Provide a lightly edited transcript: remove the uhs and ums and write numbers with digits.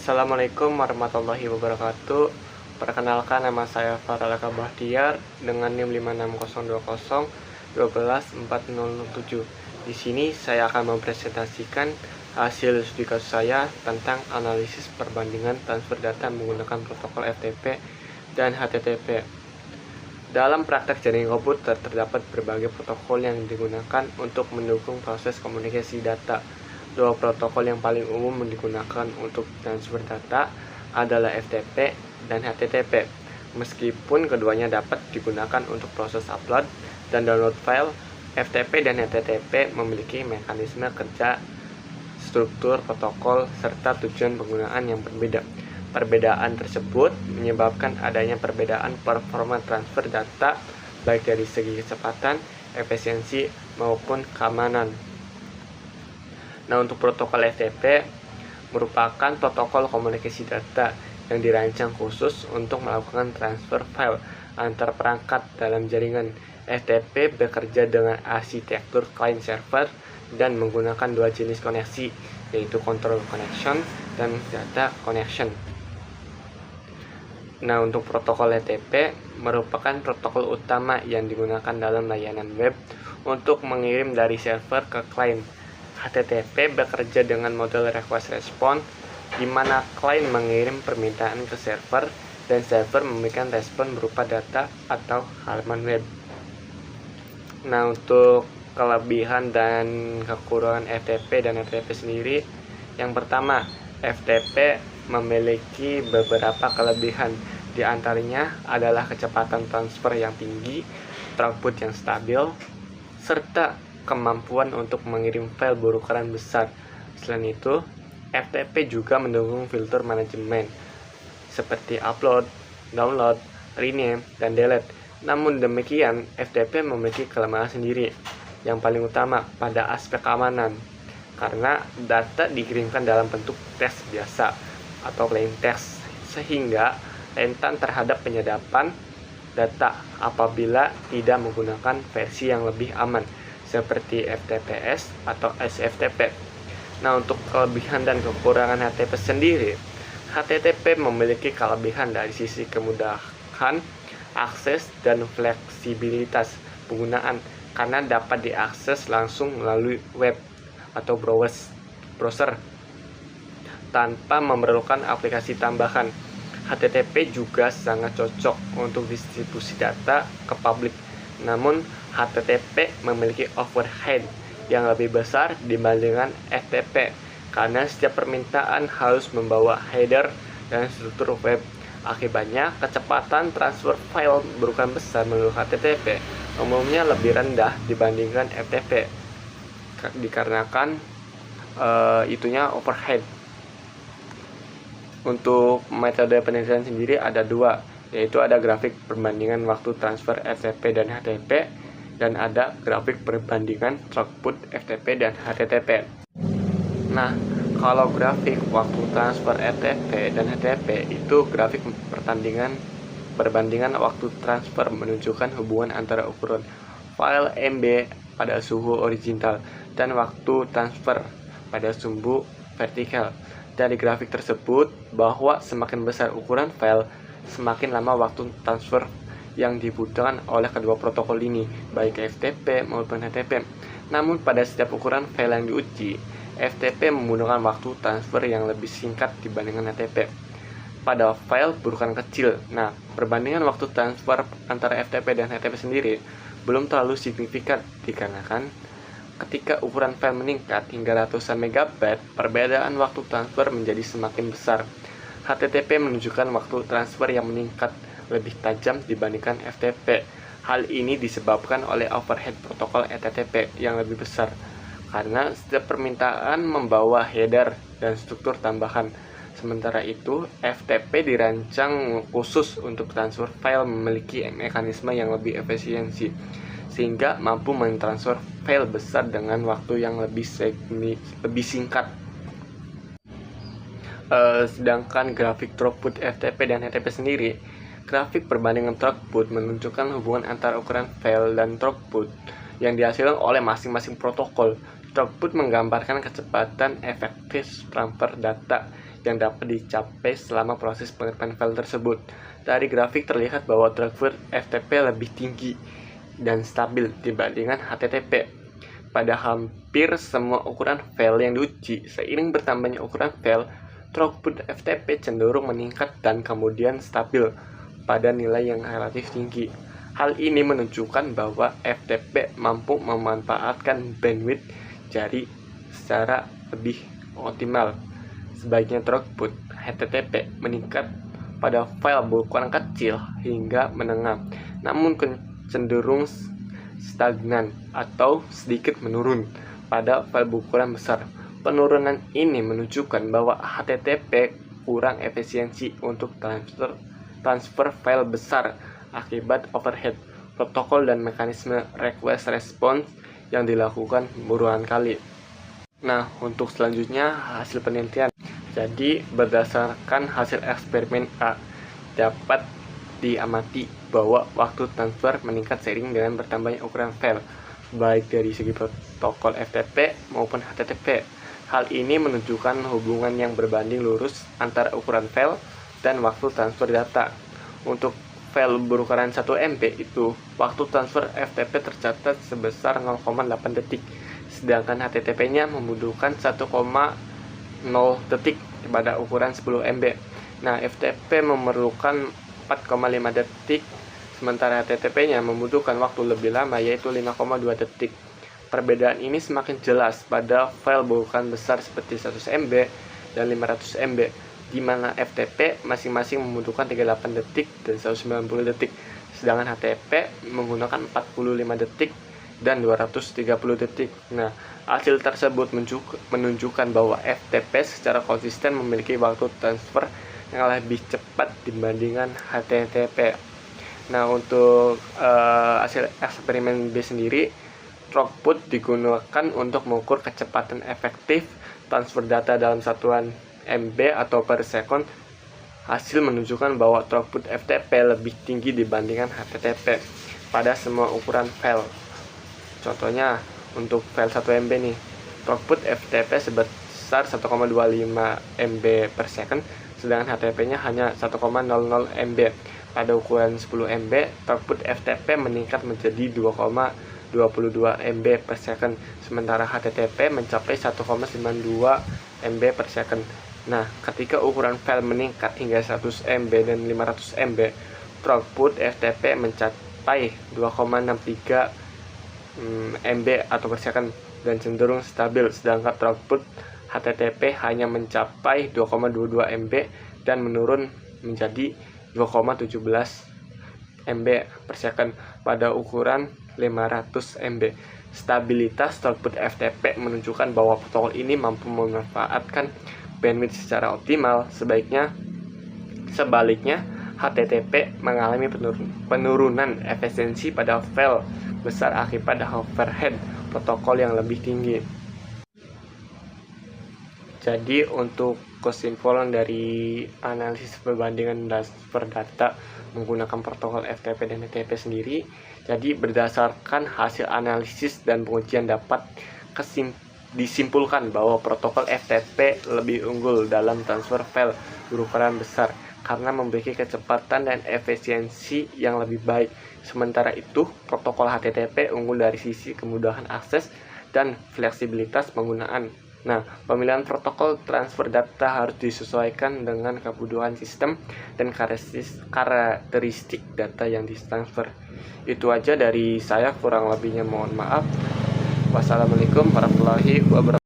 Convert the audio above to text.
Assalamualaikum warahmatullahi wabarakatuh. Perkenalkan, nama saya Faralaka Bahtiar dengan NIM 56020 Di sini saya akan mempresentasikan hasil studi kasus saya tentang analisis perbandingan transfer data menggunakan protokol FTP dan HTTP. Dalam praktek jaringan komputer terdapat berbagai protokol yang digunakan untuk mendukung proses komunikasi data. Dua protokol yang paling umum digunakan untuk transfer data adalah FTP dan HTTP. Meskipun keduanya dapat digunakan untuk proses upload dan download file, FTP dan HTTP memiliki mekanisme kerja, struktur protokol, serta tujuan penggunaan yang berbeda. Perbedaan tersebut menyebabkan adanya perbedaan performa transfer data baik dari segi kecepatan, efisiensi, maupun keamanan. Nah, untuk protokol FTP merupakan protokol komunikasi data yang dirancang khusus untuk melakukan transfer file antar perangkat dalam jaringan. FTP bekerja dengan arsitektur client server dan menggunakan dua jenis koneksi, yaitu control connection dan data connection. Nah, untuk protokol FTP merupakan protokol utama yang digunakan dalam layanan web untuk mengirim dari server ke klien. HTTP bekerja dengan model request response, di mana klien mengirim permintaan ke server dan server memberikan respon berupa data atau halaman web. Nah, untuk kelebihan dan kekurangan FTP dan HTTP sendiri, yang pertama, FTP memiliki beberapa kelebihan. Di antaranya adalah kecepatan transfer yang tinggi, throughput yang stabil, serta kemampuan untuk mengirim file berukuran besar. Selain itu, FTP juga mendukung fitur manajemen seperti upload, download, rename, dan delete. Namun demikian, FTP memiliki kelemahan sendiri. Yang paling utama pada aspek keamanan, karena data dikirimkan dalam bentuk teks biasa atau plain text, sehingga rentan terhadap penyadapan data apabila tidak menggunakan versi yang lebih aman seperti FTPS atau SFTP. Nah, untuk kelebihan dan kekurangan HTTP sendiri, HTTP memiliki kelebihan dari sisi kemudahan akses dan fleksibilitas penggunaan karena dapat diakses langsung melalui web atau browser tanpa memerlukan aplikasi tambahan. HTTP juga sangat cocok untuk distribusi data ke publik. Namun, HTTP memiliki overhead yang lebih besar dibandingkan FTP karena setiap permintaan harus membawa header dan struktur web. Akibatnya, kecepatan transfer file berukuran besar melalui HTTP umumnya lebih rendah dibandingkan FTP dikarenakan itunya overhead. Untuk metode penelitian sendiri ada dua, yaitu ada grafik perbandingan waktu transfer FTP dan HTTP, dan ada grafik perbandingan throughput FTP dan HTTP. Nah, kalau grafik waktu transfer FTP dan HTTP itu grafik perbandingan waktu transfer menunjukkan hubungan antara ukuran file MB pada suhu horizontal dan waktu transfer pada sumbu vertikal. Dari grafik tersebut bahwa semakin besar ukuran file, semakin lama waktu transfer yang dibutuhkan oleh kedua protokol ini, baik FTP maupun HTTP. Namun pada setiap ukuran file yang diuji, FTP membutuhkan waktu transfer yang lebih singkat dibandingkan HTTP pada file berukuran kecil. Nah, perbandingan waktu transfer antara FTP dan HTTP sendiri belum terlalu signifikan dikarenakan ketika ukuran file meningkat hingga ratusan megabyte, perbedaan waktu transfer menjadi semakin besar. HTTP menunjukkan waktu transfer yang meningkat lebih tajam dibandingkan FTP. Hal ini disebabkan oleh overhead protokol HTTP yang lebih besar, karena setiap permintaan membawa header dan struktur tambahan. Sementara itu, FTP dirancang khusus untuk transfer file memiliki mekanisme yang lebih efisiensi, sehingga mampu mentransfer file besar dengan waktu yang lebih singkat. Sedangkan grafik throughput FTP dan HTTP sendiri, grafik perbandingan throughput menunjukkan hubungan antara ukuran file dan throughput yang dihasilkan oleh masing-masing protokol. Throughput menggambarkan kecepatan efektif transfer data yang dapat dicapai selama proses pengiriman file tersebut. Dari grafik terlihat bahwa throughput FTP lebih tinggi dan stabil dibandingkan HTTP. Pada hampir semua ukuran file yang diuji, seiring bertambahnya ukuran file, throughput FTP cenderung meningkat dan kemudian stabil pada nilai yang relatif tinggi. Hal ini menunjukkan bahwa FTP mampu memanfaatkan bandwidth jari secara lebih optimal. Sebaliknya, throughput HTTP meningkat pada file berukuran kecil hingga menengah, namun cenderung stagnan atau sedikit menurun pada file berukuran besar. Penurunan ini menunjukkan bahwa HTTP kurang efisiensi untuk transfer file besar akibat overhead protokol dan mekanisme request response yang dilakukan berulang kali. Nah, untuk selanjutnya hasil penelitian. Jadi, berdasarkan hasil eksperimen A, dapat diamati bahwa waktu transfer meningkat seiring dengan bertambahnya ukuran file, baik dari segi protokol FTP maupun HTTP. Hal ini menunjukkan hubungan yang berbanding lurus antara ukuran file dan waktu transfer data. Untuk file berukuran 1 MB itu, waktu transfer FTP tercatat sebesar 0,8 detik, sedangkan HTTP-nya membutuhkan 1,0 detik pada ukuran 10 MB. Nah, FTP memerlukan 4,5 detik, sementara HTTP-nya membutuhkan waktu lebih lama, yaitu 5,2 detik. Perbedaan ini semakin jelas pada file berukuran besar seperti 100 MB dan 500 MB, di mana FTP masing-masing membutuhkan 38 detik dan 190 detik, sedangkan HTTP menggunakan 45 detik dan 230 detik. Nah, hasil tersebut menunjukkan bahwa FTP secara konsisten memiliki waktu transfer yang lebih cepat dibandingkan HTTP. Nah, untuk hasil eksperimen B sendiri, throughput digunakan untuk mengukur kecepatan efektif transfer data dalam satuan MB atau per second. Hasil menunjukkan bahwa throughput FTP lebih tinggi dibandingkan HTTP pada semua ukuran file. Contohnya, untuk file 1 MB nih, throughput FTP sebesar 1,25 MB per second, sedangkan HTTP-nya hanya 1,00 MB. Pada ukuran 10 MB, throughput FTP meningkat menjadi 2,22 MB per second, sementara HTTP mencapai 1,92 MB per second. Nah, ketika ukuran file meningkat hingga 100 MB dan 500 MB, throughput FTP mencapai 2,63 MB atau per second dan cenderung stabil, sedangkan throughput HTTP hanya mencapai 2,22 MB dan menurun menjadi 2,17 MB per second pada ukuran 500 MB. Stabilitas throughput FTP menunjukkan bahwa protokol ini mampu memanfaatkan bandwidth secara optimal. Sebaliknya, HTTP mengalami penurunan efisiensi pada file besar akibat overhead protokol yang lebih tinggi. Jadi, untuk kesimpulan dari analisis perbandingan transfer data menggunakan protokol FTP dan HTTP sendiri, jadi berdasarkan hasil analisis dan pengujian dapat disimpulkan bahwa protokol FTP lebih unggul dalam transfer file berukuran besar karena memiliki kecepatan dan efisiensi yang lebih baik. Sementara itu, protokol HTTP unggul dari sisi kemudahan akses dan fleksibilitas penggunaan. Nah, pemilihan protokol transfer data harus disesuaikan dengan kebutuhan sistem dan karakteristik data yang ditransfer. Itu aja dari saya, kurang lebihnya mohon maaf. Wassalamualaikum warahmatullahi wabarakatuh.